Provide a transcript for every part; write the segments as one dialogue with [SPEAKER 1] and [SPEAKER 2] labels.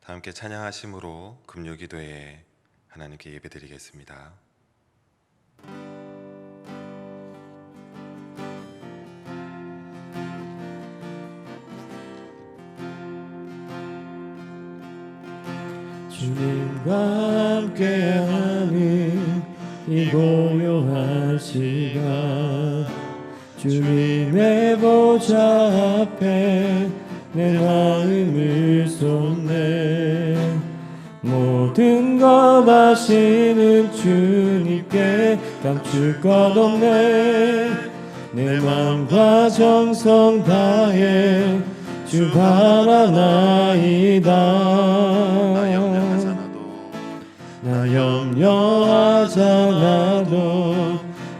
[SPEAKER 1] 다 함께 찬양하심으로 금요기도에 하나님께 예배드리겠습니다.
[SPEAKER 2] 주님과 함께하는 이 고요한 시간, 주님의 보좌 앞에 내 마음을 쏟네. 모든 것 아시는 주님께 감출 것 없네. 내 마음과 정성 다해 주 바라나이다. 나 염려하잖아도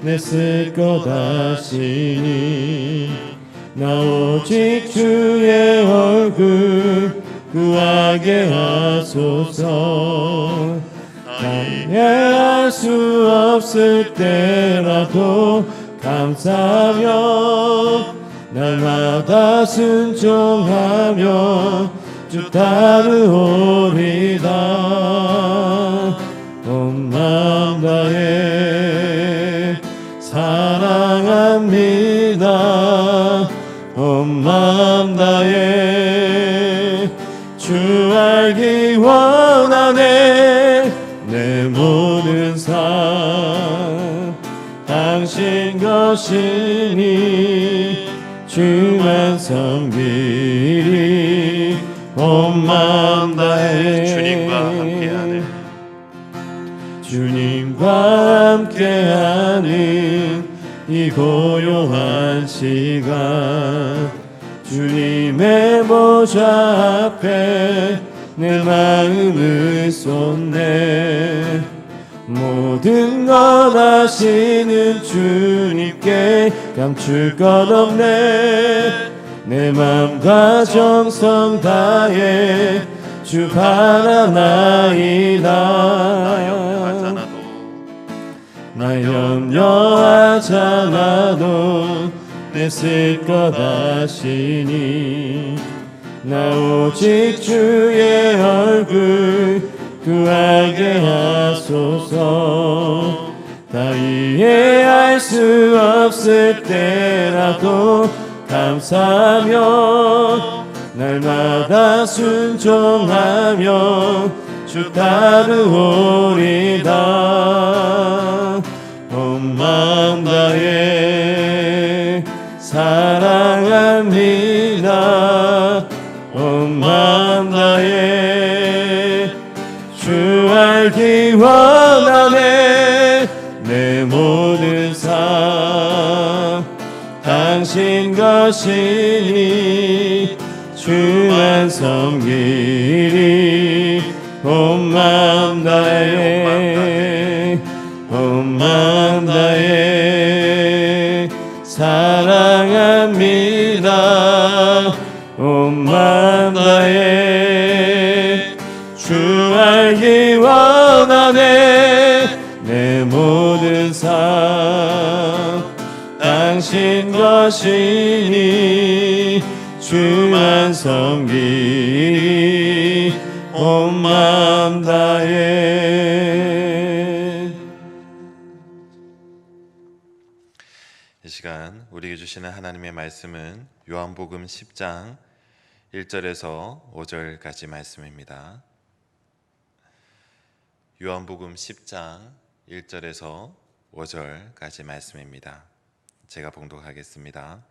[SPEAKER 2] 내 쓸 것 아시니. 나 오직 주의 얼굴 구하게 하소서. 이해할 수 없을 때라도 감사하며 날마다 순종하며 주 따르오리다. 온 마음 다해 사랑합니다. 온 마음 다해 주 알기 원하네. 내 모든 삶 당신 것이니 주만 섬기리. 온 마음 다해 주님과 함께하는 이 고요한 시간, 주님의 보좌 앞에 내 마음을 쏟네. 모든 것 아시는 주님께 감출 것 없네. 내 맘과 정성 다해 주 바라나이다. 나 염려하잖아도 내 쓸 것 아시니. 나 오직 주의 얼굴 구하게 하소서. 다 이해할 수 없을 때라도 감사하며 날마다 순종하며 주 따르오리다. 온 마음 다해 사랑합니다. 온 마음 다해 주 알기 원하네. 내 모든 삶 당신 것이니 주만 섬기리. 온 마음 다해 온 마음 다해 사랑합니다. 온 마음 다해 주 알기 원하네. 내 모든 삶 당신 것이니 주만 섬기리. 온 마음 다해.
[SPEAKER 1] 이 시간 우리에게 주시는 하나님의 말씀은 요한복음 10장 1절에서 5절까지 말씀입니다. 요한복음 10장 1절에서 5절까지 말씀입니다. 제가 봉독하겠습니다.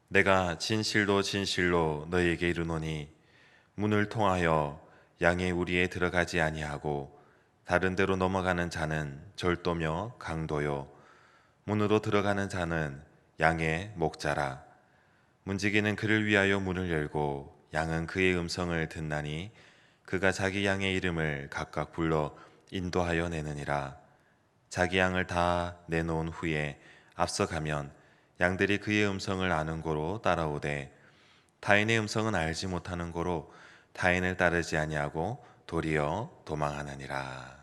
[SPEAKER 1] 내가 진실로 진실로 너희에게 이르노니 문을 통하여 양의 우리에 들어가지 아니하고 다른 데로 넘어가는 자는 절도며 강도요 문으로 들어가는 자는 양의 목자라. 문지기는 그를 위하여 문을 열고 양은 그의 음성을 듣나니 그가 자기 양의 이름을 각각 불러 인도하여 내느니라. 자기 양을 다 내놓은 후에 앞서가면 양들이 그의 음성을 아는 고로 따라오되 타인의 음성은 알지 못하는 고로 타인을 따르지 아니하고 도리어 도망하느니라.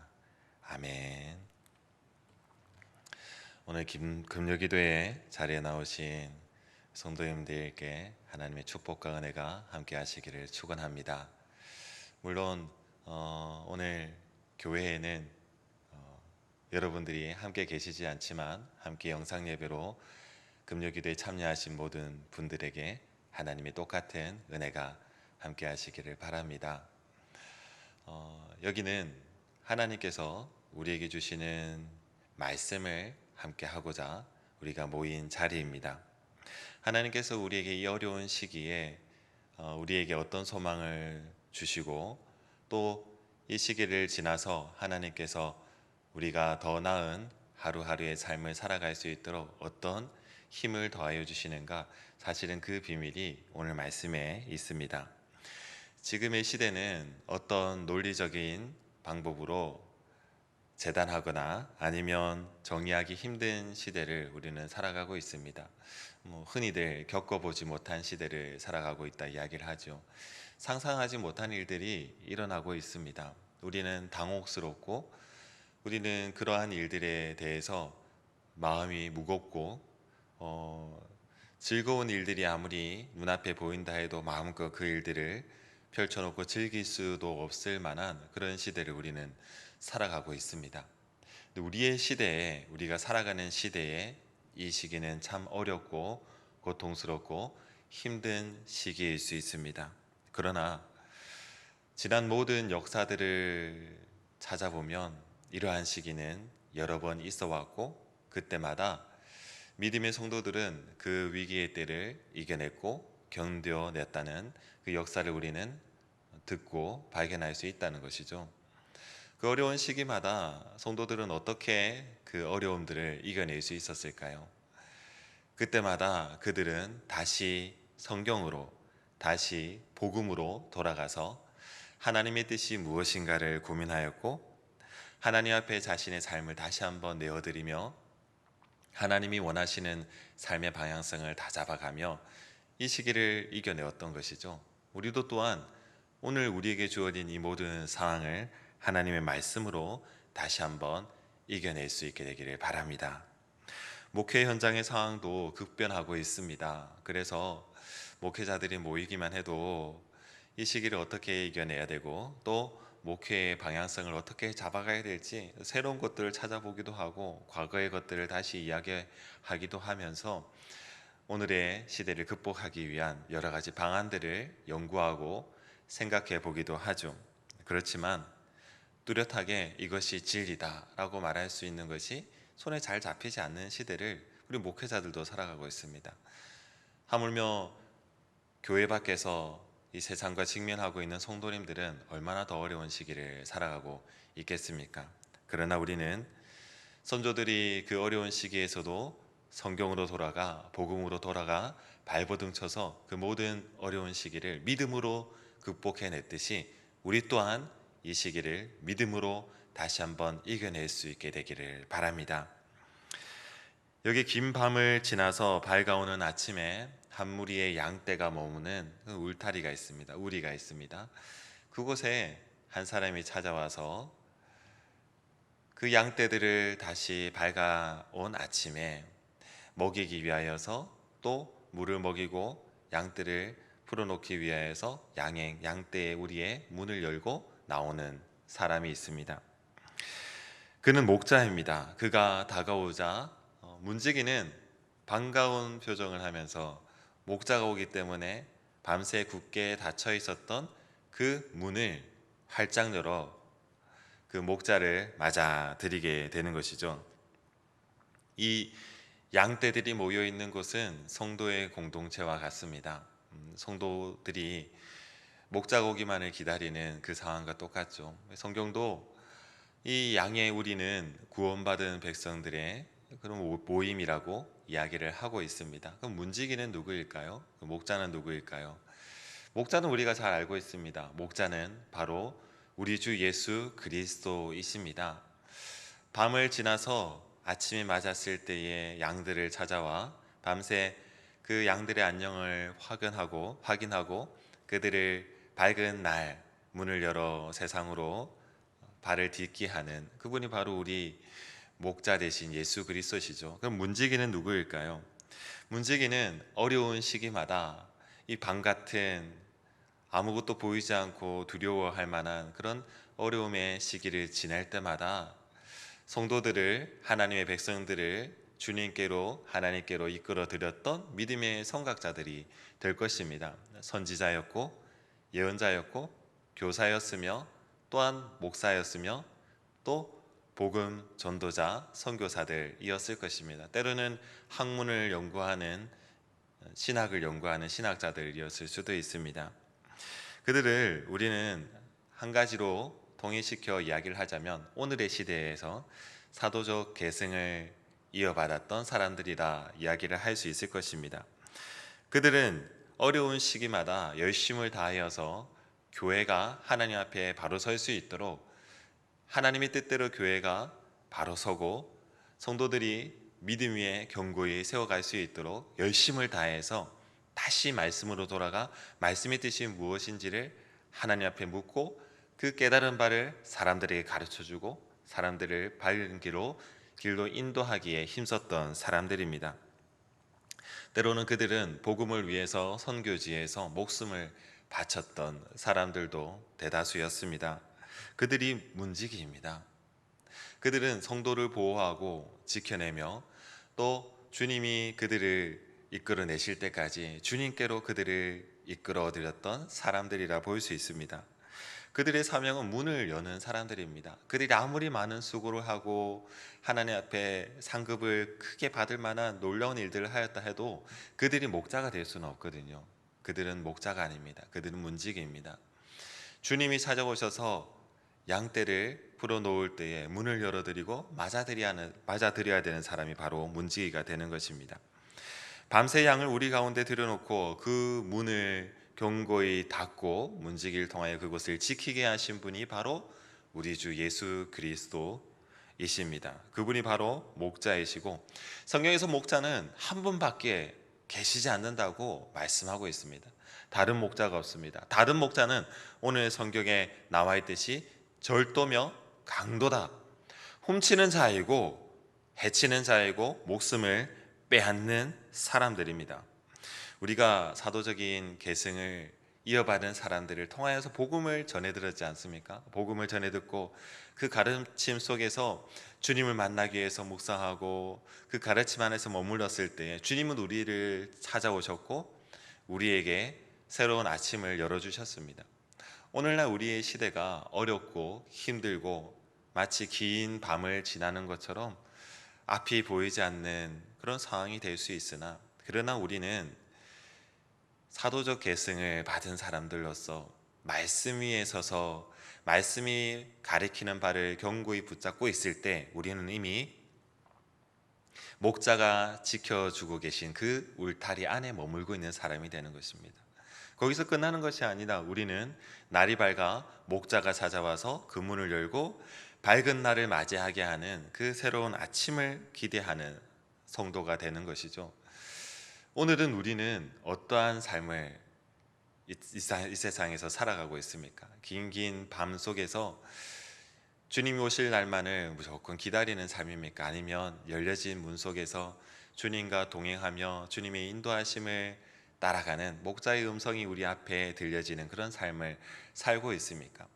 [SPEAKER 1] 아멘. 오늘 금요기도에 자리에 나오신 성도님들께 하나님의 축복과 은혜가 함께 하시기를 축원합니다. 물론 오늘 교회에는 여러분들이 함께 계시지 않지만 함께 영상 예배로 금요기도에 참여하신 모든 분들에게 하나님의 똑같은 은혜가 함께 하시기를 바랍니다. 여기는 하나님께서 우리에게 주시는 말씀을 함께 하고자 우리가 모인 자리입니다. 하나님께서 우리에게 이 어려운 시기에 우리에게 어떤 소망을 주시고 또 이 시기를 지나서 하나님께서 우리가 더 나은 하루하루의 삶을 살아갈 수 있도록 어떤 힘을 더하여 주시는가, 사실은 그 비밀이 오늘 말씀에 있습니다. 지금의 시대는 어떤 논리적인 방법으로 재단하거나 아니면 정의하기 힘든 시대를 우리는 살아가고 있습니다. 흔히들 겪어보지 못한 시대를 살아가고 있다 이야기를 하죠. 상상하지 못한 일들이 일어나고 있습니다. 우리는 당혹스럽고 우리는 그러한 일들에 대해서 마음이 무겁고 즐거운 일들이 아무리 눈앞에 보인다 해도 마음껏 그 일들을 펼쳐놓고 즐길 수도 없을 만한 그런 시대를 우리는 살아가고 있습니다. 우리의 시대에, 우리가 살아가는 시대에 이 시기는 참 어렵고 고통스럽고 힘든 시기일 수 있습니다. 그러나 지난 모든 역사들을 찾아보면 이러한 시기는 여러 번 있어 왔고 그때마다 믿음의 성도들은 그 위기의 때를 이겨냈고 견뎌냈다는 그 역사를 우리는 듣고 발견할 수 있다는 것이죠. 그 어려운 시기마다 성도들은 어떻게 그 어려움들을 이겨낼 수 있었을까요? 그때마다 그들은 다시 성경으로, 다시 복음으로 돌아가서 하나님의 뜻이 무엇인가를 고민하였고 하나님 앞에 자신의 삶을 다시 한번 내어드리며 하나님이 원하시는 삶의 방향성을 다잡아가며 이 시기를 이겨내었던 것이죠. 우리도 또한 오늘 우리에게 주어진 이 모든 상황을 하나님의 말씀으로 다시 한번 이겨낼 수 있게 되기를 바랍니다. 목회 현장의 상황도 급변하고 있습니다. 그래서 목회자들이 모이기만 해도 이 시기를 어떻게 이겨내야 되고 또 목회의 방향성을 어떻게 잡아가야 될지 새로운 것들을 찾아보기도 하고 과거의 것들을 다시 이야기하기도 하면서 오늘의 시대를 극복하기 위한 여러 가지 방안들을 연구하고 생각해 보기도 하죠. 그렇지만 뚜렷하게 이것이 진리다라고 말할 수 있는 것이 손에 잘 잡히지 않는 시대를 우리 목회자들도 살아가고 있습니다. 하물며 교회 밖에서 이 세상과 직면하고 있는 성도님들은 얼마나 더 어려운 시기를 살아가고 있겠습니까? 그러나 우리는 선조들이 그 어려운 시기에서도 성경으로 돌아가 복음으로 돌아가 발버둥 쳐서 그 모든 어려운 시기를 믿음으로 극복해냈듯이 우리 또한 이 시기를 믿음으로 다시 한번 이겨낼 수 있게 되기를 바랍니다. 여기 긴 밤을 지나서 밝아오는 아침에 한 무리의 양떼가 머무는 울타리가 있습니다. 우리가 있습니다. 그곳에 한 사람이 찾아와서 그 양떼들을 다시 밝아온 아침에 먹이기 위하여서 또 물을 먹이고 양떼를 풀어놓기 위하여서 양떼의 우리의 문을 열고 나오는 사람이 있습니다. 그는 목자입니다. 그가 다가오자 문지기는 반가운 표정을 하면서 목자가 오기 때문에 밤새 굳게 닫혀 있었던 그 문을 활짝 열어 그 목자를 맞아들이게 되는 것이죠. 이 양떼들이 모여 있는 곳은 성도의 공동체와 같습니다. 성도들이 목자가 오기만을 기다리는 그 상황과 똑같죠. 성경도 이 양의 우리는 구원받은 백성들의 그런 모임이라고 이야기를 하고 있습니다. 그럼 문지기는 누구일까요? 목자는 누구일까요? 목자는 우리가 잘 알고 있습니다. 목자는 바로 우리 주 예수 그리스도이십니다. 밤을 지나서 아침이 맞았을 때에 양들을 찾아와 밤새 그 양들의 안녕을 확인하고 그들을 밝은 날 문을 열어 세상으로 발을 딛게 하는 그분이 바로 우리 목자 되신 예수 그리스도시죠. 그럼 문지기는 누구일까요? 문지기는 어려운 시기마다 이 밤 같은 아무것도 보이지 않고 두려워할 만한 그런 어려움의 시기를 지낼 때마다 성도들을, 하나님의 백성들을 주님께로, 하나님께로 이끌어 드렸던 믿음의 선각자들이 될 것입니다. 선지자였고 예언자였고 교사였으며 또한 목사였으며 또 복음 전도자, 선교사들이었을 것입니다. 때로는 학문을 연구하는, 신학을 연구하는 신학자들이었을 수도 있습니다. 그들을 우리는 한 가지로 통일시켜 이야기를 하자면 오늘의 시대에서 사도적 계승을 이어받았던 사람들이라 이야기를 할 수 있을 것입니다. 그들은 어려운 시기마다 열심을 다하여서 교회가 하나님 앞에 바로 설 수 있도록, 하나님의 뜻대로 교회가 바로 서고 성도들이 믿음 위에 견고히 세워갈 수 있도록 열심을 다해서 다시 말씀으로 돌아가 말씀의 뜻이 무엇인지를 하나님 앞에 묻고 그 깨달은 바를 사람들에게 가르쳐주고 사람들을 바른 길로 인도하기에 힘썼던 사람들입니다. 때로는 그들은 복음을 위해서 선교지에서 목숨을 바쳤던 사람들도 대다수였습니다. 그들이 문지기입니다. 그들은 성도를 보호하고 지켜내며 또 주님이 그들을 이끌어내실 때까지 주님께로 그들을 이끌어 드렸던 사람들이라 볼 수 있습니다. 그들의 사명은 문을 여는 사람들입니다. 그들이 아무리 많은 수고를 하고 하나님 앞에 상급을 크게 받을 만한 놀라운 일들을 하였다 해도 그들이 목자가 될 수는 없거든요. 그들은 목자가 아닙니다. 그들은 문지기입니다. 주님이 찾아오셔서 양떼를 풀어놓을 때에 문을 열어드리고 맞아들여야 되는 사람이 바로 문지기가 되는 것입니다. 밤새 양을 우리 가운데 들여놓고 그 문을 견고히 닫고 문지기를 통하여 그곳을 지키게 하신 분이 바로 우리 주 예수 그리스도이십니다. 그분이 바로 목자이시고 성경에서 목자는 한 분밖에 계시지 않는다고 말씀하고 있습니다. 다른 목자가 없습니다. 다른 목자는 오늘 성경에 나와 있듯이 절도며 강도다, 훔치는 자이고 해치는 자이고 목숨을 빼앗는 사람들입니다. 우리가 사도적인 계승을 이어받은 사람들을 통하여서 복음을 전해들었지 않습니까? 복음을 전해듣고 그 가르침 속에서 주님을 만나기 위해서 묵상하고 그 가르침 안에서 머물렀을 때 주님은 우리를 찾아오셨고 우리에게 새로운 아침을 열어주셨습니다. 오늘날 우리의 시대가 어렵고 힘들고 마치 긴 밤을 지나는 것처럼 앞이 보이지 않는 그런 상황이 될 수 있으나, 그러나 우리는 사도적 계승을 받은 사람들로서 말씀 위에 서서 말씀이 가리키는 바를 견고히 붙잡고 있을 때 우리는 이미 목자가 지켜주고 계신 그 울타리 안에 머물고 있는 사람이 되는 것입니다. 거기서 끝나는 것이 아니라 우리는 날이 밝아 목자가 찾아와서 그 문을 열고 밝은 날을 맞이하게 하는 그 새로운 아침을 기대하는 성도가 되는 것이죠. 오늘은 우리는 어떠한 삶을 이 세상에서 살아가고 있습니까? 긴 밤 속에서 주님이 오실 날만을 무조건 기다리는 삶입니까? 아니면 열려진 문 속에서 주님과 동행하며 주님의 인도하심을 따라가는 목자의 음성이 우리 앞에 들려지는 그런 삶을 살고 있습니까?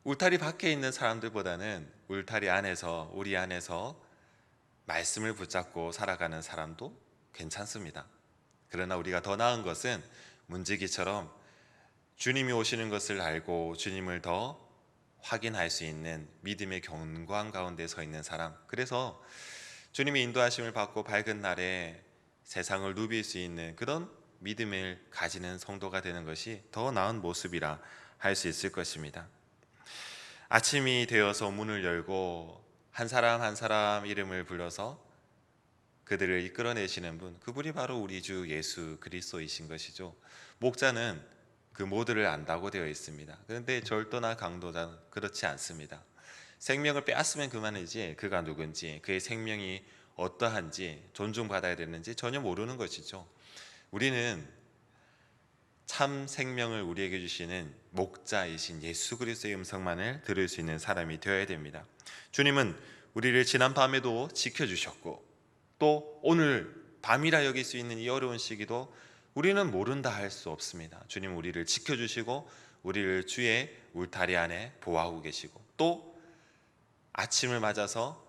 [SPEAKER 1] 울타리 밖에 있는 사람들보다는 울타리 안에서, 우리 안에서 말씀을 붙잡고 살아가는 사람도 괜찮습니다. 그러나 우리가 더 나은 것은 문지기처럼 주님이 오시는 것을 알고 주님을 더 확인할 수 있는 믿음의 견고한 가운데 서 있는 사람, 그래서 주님의 인도하심을 받고 밝은 날에 세상을 누빌 수 있는 그런 믿음을 가지는 성도가 되는 것이 더 나은 모습이라 할 수 있을 것입니다. 아침이 되어서 문을 열고 한 사람 한 사람 이름을 불러서 그들을 이끌어내시는 분, 그분이 바로 우리 주 예수 그리스도이신 것이죠. 목자는 그 모두를 안다고 되어 있습니다. 그런데 절도나 강도자는 그렇지 않습니다. 생명을 빼앗으면 그만이지 그가 누군지, 그의 생명이 어떠한지, 존중받아야 되는지 전혀 모르는 것이죠. 우리는 참 생명을 우리에게 주시는 목자이신 예수 그리스도의 음성만을 들을 수 있는 사람이 되어야 됩니다. 주님은 우리를 지난 밤에도 지켜주셨고 또 오늘 밤이라 여길 수 있는 이 어려운 시기도 우리는 모른다 할 수 없습니다. 주님 우리를 지켜주시고 우리를 주의 울타리 안에 보호하고 계시고, 또 아침을 맞아서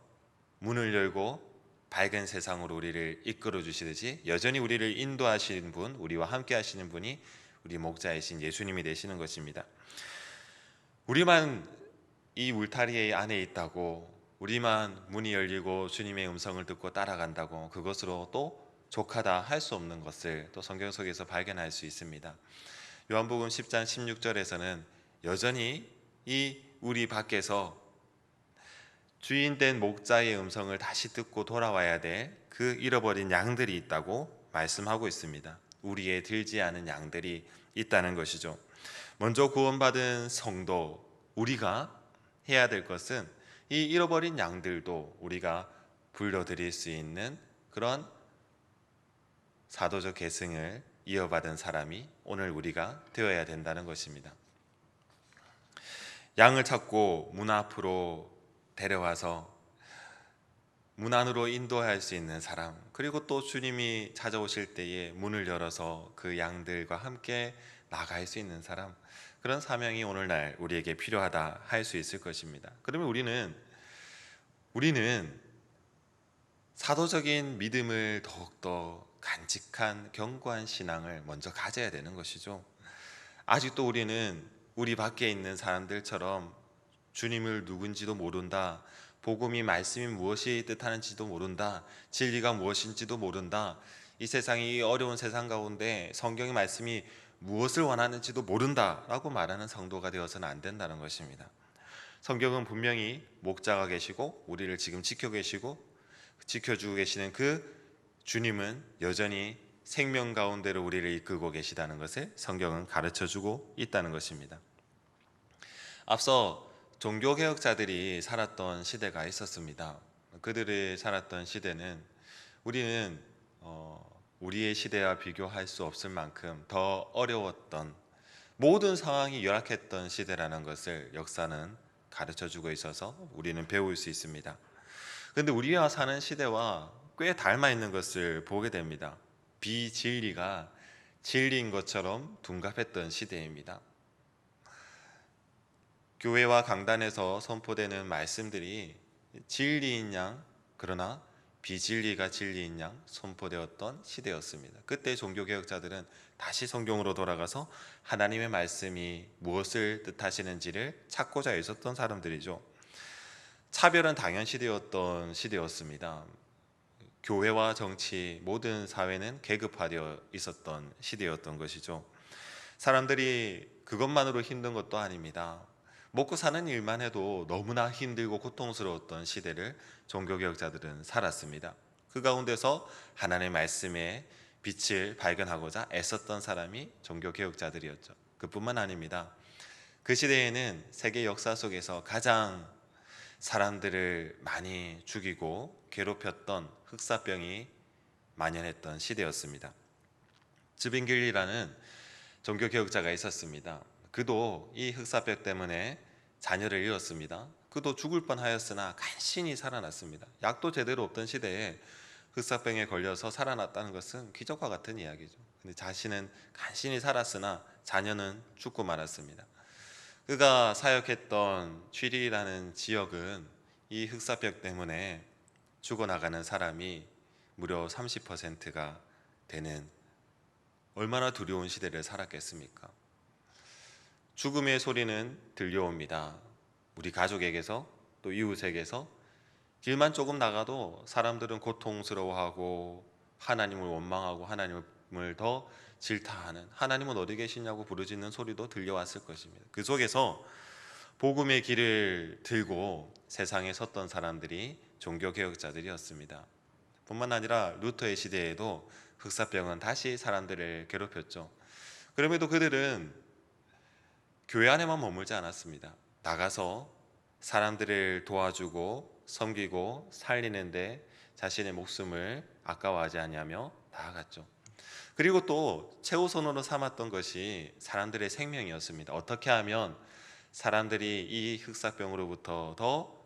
[SPEAKER 1] 문을 열고 밝은 세상으로 우리를 이끌어 주시듯이 여전히 우리를 인도하시는 분, 우리와 함께 하시는 분이 우리 목자이신 예수님이 되시는 것입니다. 우리만 이 울타리 안에 있다고, 우리만 문이 열리고 주님의 음성을 듣고 따라간다고 그것으로 또 족하다 할 수 없는 것을 또 성경 속에서 발견할 수 있습니다. 요한복음 10장 16절에서는 여전히 이 우리 밖에서 주인된 목자의 음성을 다시 듣고 돌아와야 될 그 잃어버린 양들이 있다고 말씀하고 있습니다. 우리의 들지 않은 양들이 있다는 것이죠. 먼저 구원받은 성도, 우리가 해야 될 것은 이 잃어버린 양들도 우리가 불러드릴 수 있는 그런 사도적 계승을 이어받은 사람이 오늘 우리가 되어야 된다는 것입니다. 양을 찾고 문 앞으로 데려와서 문 안으로 인도할 수 있는 사람, 그리고 또 주님이 찾아오실 때에 문을 열어서 그 양들과 함께 나갈 수 있는 사람, 그런 사명이 오늘날 우리에게 필요하다 할 수 있을 것입니다. 그러면 우리는 사도적인 믿음을 더욱더 간직한 견고한 신앙을 먼저 가져야 되는 것이죠. 아직도 우리는 우리 밖에 있는 사람들처럼 주님을 누군지도 모른다, 복음이 말씀이 무엇이 뜻하는지도 모른다, 진리가 무엇인지도 모른다, 이 세상이 이 어려운 세상 가운데 성경의 말씀이 무엇을 원하는지도 모른다 라고 말하는 성도가 되어서는 안 된다는 것입니다. 성경은 분명히 목자가 계시고 우리를 지금 지켜주고 계시는 그 주님은 여전히 생명 가운데로 우리를 이끌고 계시다는 것을 성경은 가르쳐주고 있다는 것입니다. 앞서 종교개혁자들이 살았던 시대가 있었습니다. 그들이 살았던 시대는 우리는 우리의 시대와 비교할 수 없을 만큼 더 어려웠던, 모든 상황이 열악했던 시대라는 것을 역사는 가르쳐주고 있어서 우리는 배울 수 있습니다. 그런데 우리가 사는 시대와 꽤 닮아 있는 것을 보게 됩니다. 비진리가 진리인 것처럼 둔갑했던 시대입니다. 교회와 강단에서 선포되는 말씀들이 진리인 양, 그러나 비진리가 진리인 양 선포되었던 시대였습니다. 그때 종교개혁자들은 다시 성경으로 돌아가서 하나님의 말씀이 무엇을 뜻하시는지를 찾고자 있었던 사람들이죠. 차별은 당연시되었던 시대였습니다. 교회와 정치, 모든 사회는 계급화되어 있었던 시대였던 것이죠. 사람들이 그것만으로 힘든 것도 아닙니다. 먹고 사는 일만 해도 너무나 힘들고 고통스러웠던 시대를 종교개혁자들은 살았습니다. 그 가운데서 하나님의 말씀의 빛을 발견하고자 애썼던 사람이 종교개혁자들이었죠. 그뿐만 아닙니다. 그 시대에는 세계 역사 속에서 가장 사람들을 많이 죽이고 괴롭혔던 흑사병이 만연했던 시대였습니다. 즈빙길리라는 종교개혁자가 있었습니다. 그도 이 흑사병 때문에 자녀를 잃었습니다. 그도 죽을 뻔하였으나 간신히 살아났습니다. 약도 제대로 없던 시대에 흑사병에 걸려서 살아났다는 것은 기적과 같은 이야기죠. 근데 자신은 간신히 살았으나 자녀는 죽고 말았습니다. 그가 사역했던 취리라는 지역은 이 흑사병 때문에 죽어나가는 사람이 무려 30%가 되는, 얼마나 두려운 시대를 살았겠습니까? 죽음의 소리는 들려옵니다. 우리 가족에게서, 또 이웃에게서. 길만 조금 나가도 사람들은 고통스러워하고 하나님을 원망하고 하나님을 더 질타하는, 하나님은 어디 계시냐고 부르짖는 소리도 들려왔을 것입니다. 그 속에서 복음의 길을 들고 세상에 섰던 사람들이 종교개혁자들이었습니다. 뿐만 아니라 루터의 시대에도 흑사병은 다시 사람들을 괴롭혔죠. 그럼에도 그들은 교회 안에만 머물지 않았습니다. 나가서 사람들을 도와주고 섬기고 살리는데 자신의 목숨을 아까워하지 아니하며 나아갔죠. 그리고 또 최우선으로 삼았던 것이 사람들의 생명이었습니다. 어떻게 하면 사람들이 이 흑사병으로부터 더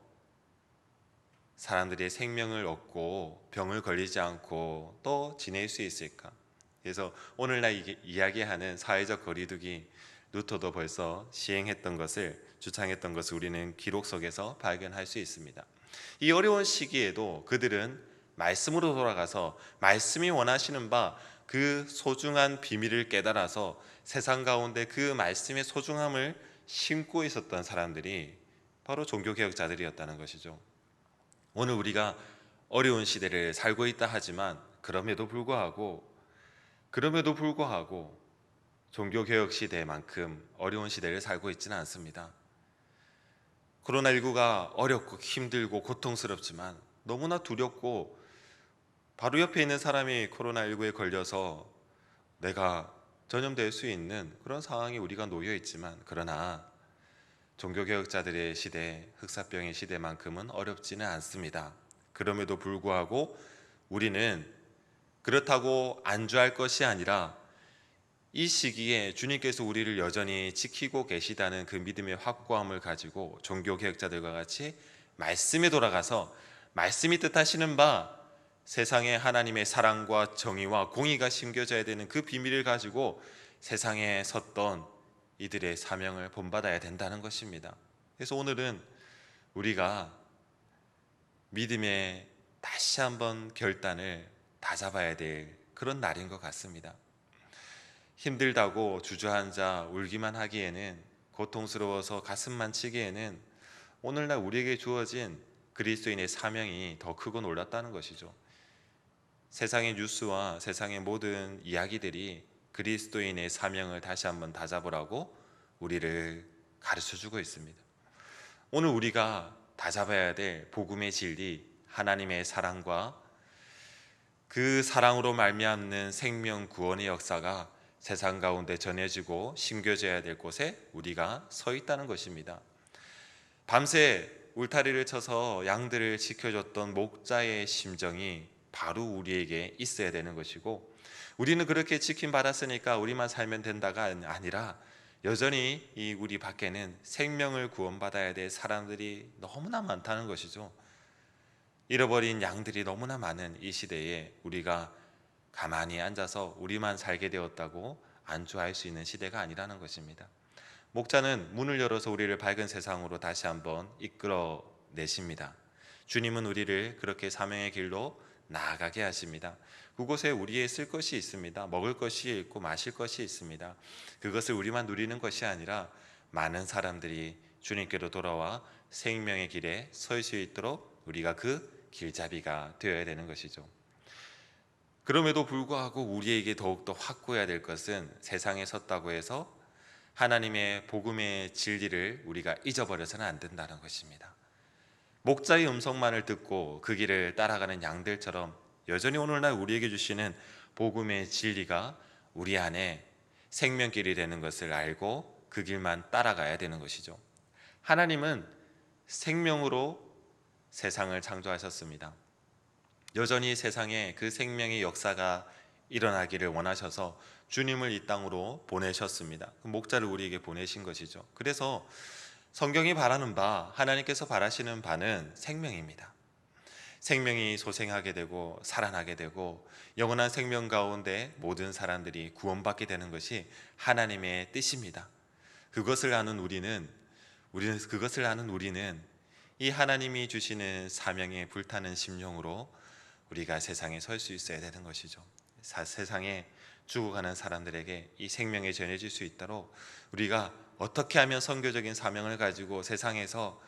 [SPEAKER 1] 사람들이 생명을 얻고 병을 걸리지 않고 또 지낼 수 있을까? 그래서 오늘날 이야기하는 사회적 거리두기, 루터도 벌써 시행했던 것을, 주창했던 것을 우리는 기록 속에서 발견할 수 있습니다. 이 어려운 시기에도 그들은 말씀으로 돌아가서 말씀이 원하시는 바 그 소중한 비밀을 깨달아서 세상 가운데 그 말씀의 소중함을 심고 있었던 사람들이 바로 종교개혁자들이었다는 것이죠. 오늘 우리가 어려운 시대를 살고 있다 하지만 그럼에도 불구하고 종교개혁 시대만큼 어려운 시대를 살고 있지는 않습니다. 코로나19가 어렵고 힘들고 고통스럽지만 너무나 두렵고, 바로 옆에 있는 사람이 코로나19에 걸려서 내가 전염될 수 있는 그런 상황에 우리가 놓여 있지만, 그러나 종교개혁자들의 시대, 흑사병의 시대만큼은 어렵지는 않습니다. 그럼에도 불구하고 우리는 그렇다고 안주할 것이 아니라 이 시기에 주님께서 우리를 여전히 지키고 계시다는 그 믿음의 확고함을 가지고 종교개혁자들과 같이 말씀에 돌아가서 말씀이 뜻하시는 바 세상에 하나님의 사랑과 정의와 공의가 심겨져야 되는 그 비밀을 가지고 세상에 섰던 이들의 사명을 본받아야 된다는 것입니다. 그래서 오늘은 우리가 믿음의 다시 한번 결단을 다잡아야 될 그런 날인 것 같습니다. 힘들다고 주저앉아 울기만 하기에는, 고통스러워서 가슴만 치기에는 오늘날 우리에게 주어진 그리스도인의 사명이 더 크고 놀랍다는 것이죠. 세상의 뉴스와 세상의 모든 이야기들이 그리스도인의 사명을 다시 한번 다잡으라고 우리를 가르쳐주고 있습니다. 오늘 우리가 다잡아야 될 복음의 진리, 하나님의 사랑과 그 사랑으로 말미암는 생명 구원의 역사가 세상 가운데 전해지고 심겨져야 될 곳에 우리가 서 있다는 것입니다. 밤새 울타리를 쳐서 양들을 지켜줬던 목자의 심정이 바로 우리에게 있어야 되는 것이고, 우리는 그렇게 지킴받았으니까 우리만 살면 된다가 아니라 여전히 이 우리 밖에는 생명을 구원받아야 될 사람들이 너무나 많다는 것이죠. 잃어버린 양들이 너무나 많은 이 시대에 우리가 가만히 앉아서 우리만 살게 되었다고 안주할 수 있는 시대가 아니라는 것입니다. 목자는 문을 열어서 우리를 밝은 세상으로 다시 한번 이끌어 내십니다. 주님은 우리를 그렇게 사명의 길로 나아가게 하십니다. 그곳에 우리의 쓸 것이 있습니다. 먹을 것이 있고 마실 것이 있습니다. 그것을 우리만 누리는 것이 아니라 많은 사람들이 주님께로 돌아와 생명의 길에 설 수 있도록 우리가 그 길잡이가 되어야 되는 것이죠. 그럼에도 불구하고 우리에게 더욱더 확고해야 될 것은 세상에 섰다고 해서 하나님의 복음의 진리를 우리가 잊어버려서는 안 된다는 것입니다. 목자의 음성만을 듣고 그 길을 따라가는 양들처럼 여전히 오늘날 우리에게 주시는 복음의 진리가 우리 안에 생명길이 되는 것을 알고 그 길만 따라가야 되는 것이죠. 하나님은 생명으로 세상을 창조하셨습니다. 여전히 세상에 그 생명의 역사가 일어나기를 원하셔서 주님을 이 땅으로 보내셨습니다. 그 목자를 우리에게 보내신 것이죠. 그래서 성경이 바라는 바, 하나님께서 바라시는 바는 생명입니다. 생명이 소생하게 되고 살아나게 되고 영원한 생명 가운데 모든 사람들이 구원받게 되는 것이 하나님의 뜻입니다. 그것을 아는 우리는 이 하나님이 주시는 사명에 불타는 심령으로 우리가 세상에 설 수 있어야 되는 것이죠. 세상에 죽어가는 사람들에게 이 생명이 전해질 수 있도록 우리가 어떻게 하면 선교적인 사명을 가지고 세상에서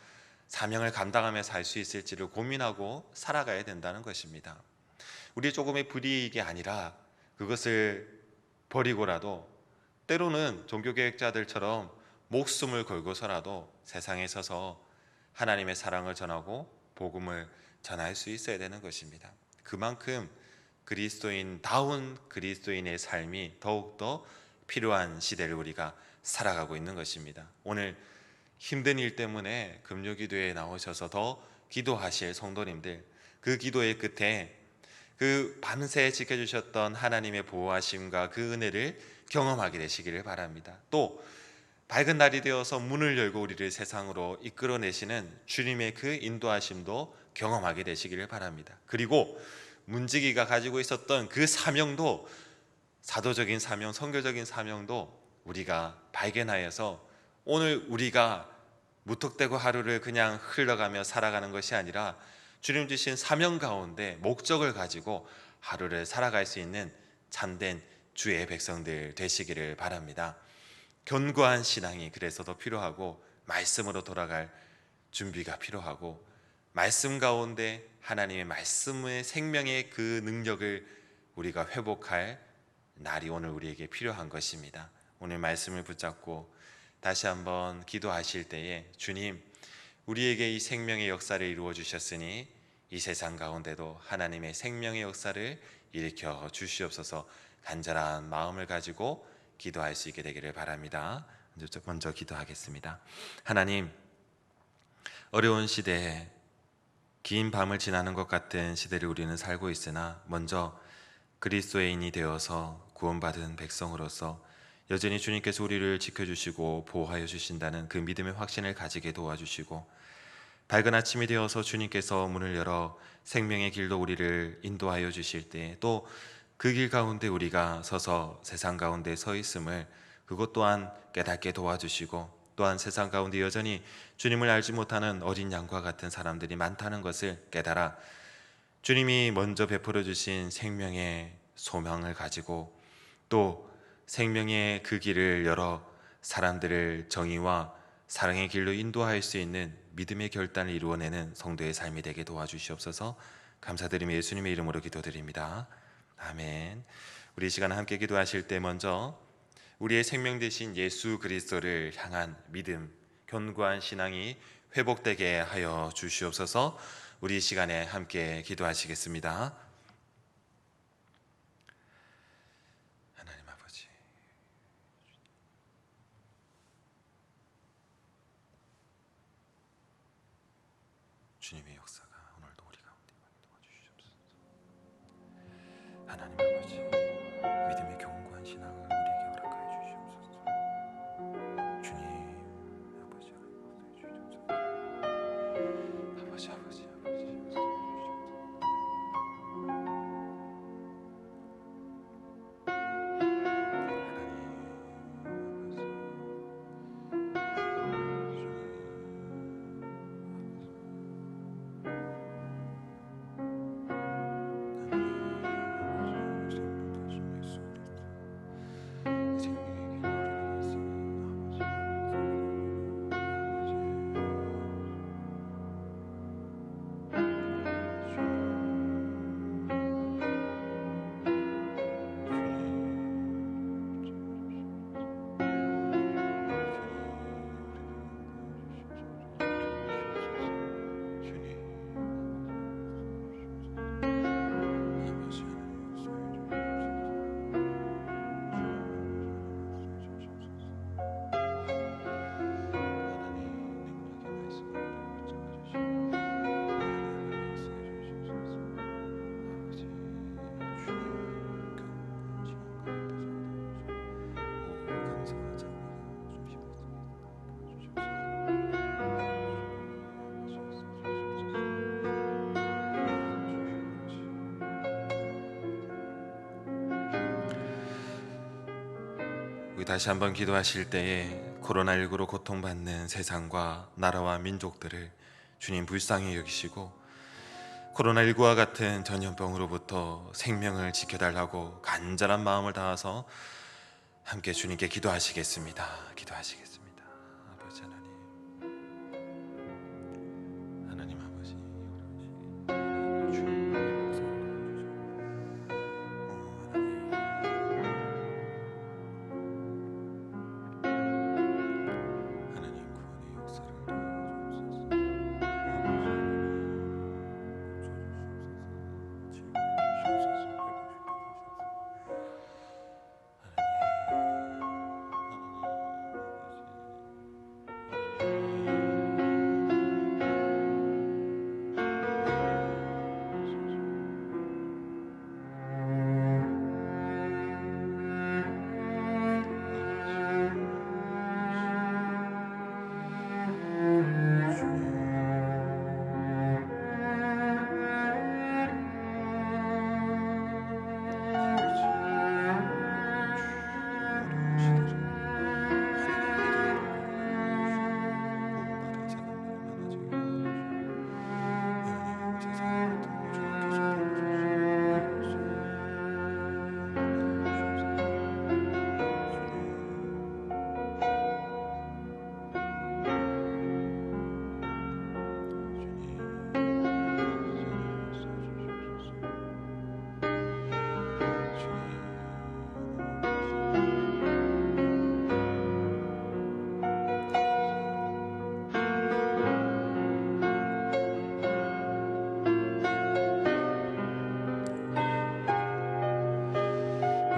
[SPEAKER 1] 사명을 감당하며 살 수 있을지를 고민하고 살아가야 된다는 것입니다. 우리 조금의 불이익이 아니라 그것을 버리고라도, 때로는 종교개혁자들처럼 목숨을 걸고서라도 세상에 서서 하나님의 사랑을 전하고 복음을 전할 수 있어야 되는 것입니다. 그만큼 그리스도인다운 그리스도인의 삶이 더욱더 필요한 시대를 우리가 살아가고 있는 것입니다. 오늘 힘든 일 때문에 금요기도에 나오셔서 더 기도하실 성도님들, 그 기도의 끝에 그 밤새 지켜주셨던 하나님의 보호하심과 그 은혜를 경험하게 되시기를 바랍니다. 또 밝은 날이 되어서 문을 열고 우리를 세상으로 이끌어내시는 주님의 그 인도하심도 경험하게 되시기를 바랍니다. 그리고 문지기가 가지고 있었던 그 사명도, 사도적인 사명, 선교적인 사명도 우리가 발견하여서 오늘 우리가 무턱대고 하루를 그냥 흘러가며 살아가는 것이 아니라 주님 주신 사명 가운데 목적을 가지고 하루를 살아갈 수 있는 참된 주의 백성들 되시기를 바랍니다. 견고한 신앙이 그래서 더 필요하고, 말씀으로 돌아갈 준비가 필요하고, 말씀 가운데 하나님의 말씀의 생명의 그 능력을 우리가 회복할 날이 오늘 우리에게 필요한 것입니다. 오늘 말씀을 붙잡고 다시 한번 기도하실 때에, 주님, 우리에게 이 생명의 역사를 이루어 주셨으니 이 세상 가운데도 하나님의 생명의 역사를 일으켜 주시옵소서. 간절한 마음을 가지고 기도할 수 있게 되기를 바랍니다. 먼저 기도하겠습니다. 하나님, 어려운 시대에 긴 밤을 지나는 것 같은 시대를 우리는 살고 있으나, 먼저 그리스도인이 되어서 구원받은 백성으로서 여전히 주님께서 우리를 지켜주시고 보호하여 주신다는 그 믿음의 확신을 가지게 도와주시고, 밝은 아침이 되어서 주님께서 문을 열어 생명의 길로 우리를 인도하여 주실 때, 또 그 길 가운데 우리가 서서 세상 가운데 서 있음을, 그것 또한 깨닫게 도와주시고, 또한 세상 가운데 여전히 주님을 알지 못하는 어린 양과 같은 사람들이 많다는 것을 깨달아 주님이 먼저 베풀어 주신 생명의 소망을 가지고, 또 생명의 그 길을 열어 사람들을 정의와 사랑의 길로 인도할 수 있는 믿음의 결단을 이루어내는 성도의 삶이 되게 도와주시옵소서. 감사드리며 예수님의 이름으로 기도드립니다. 아멘. 우리 시간 함께 기도하실 때 먼저 우리의 생명 되신 예수 그리스도를 향한 믿음, 견고한 신앙이 회복되게 하여 주시옵소서. 우리 시간에 함께 기도하시겠습니다. 하나님 아버지, 주님의 역사가 오늘도 우리 가운데 도와주시옵소서. 하나님 아버지, 믿음의 견고한 신앙을 우리에게 허락하여 주시옵소서. 주님 아버지, 허락하여 주시옵소서. 아버지, 아버지, 아버지, 다시 한번 기도하실 때에 코로나19로 고통받는 세상과 나라와 민족들을 주님 불쌍히 여기시고, 코로나19와 같은 전염병으로부터 생명을 지켜달라고 간절한 마음을 다해서 함께 주님께 기도하시겠습니다. 기도하시겠습니다. 아버지 하나님, 하나님 아버지,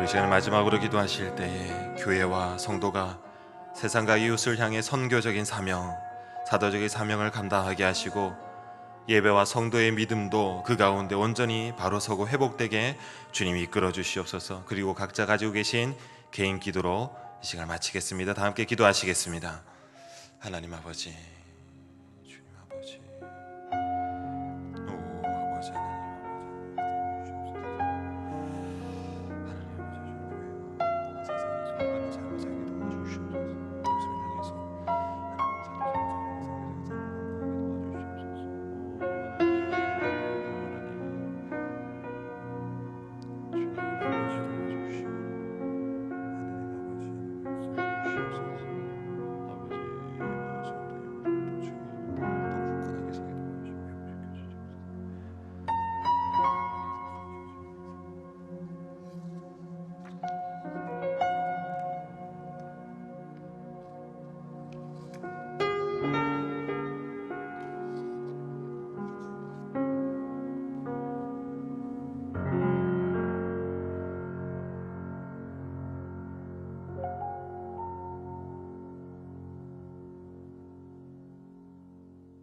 [SPEAKER 1] 이 시간 마지막으로 기도하실 때에 교회와 성도가 세상과 이웃을 향해 선교적인 사명, 사도적인 사명을 감당하게 하시고 예배와 성도의 믿음도 그 가운데 온전히 바로 서고 회복되게 주님이 이끌어 주시옵소서. 그리고 각자 가지고 계신 개인 기도로 이 시간 마치겠습니다. 다 함께 기도하시겠습니다. 하나님 아버지,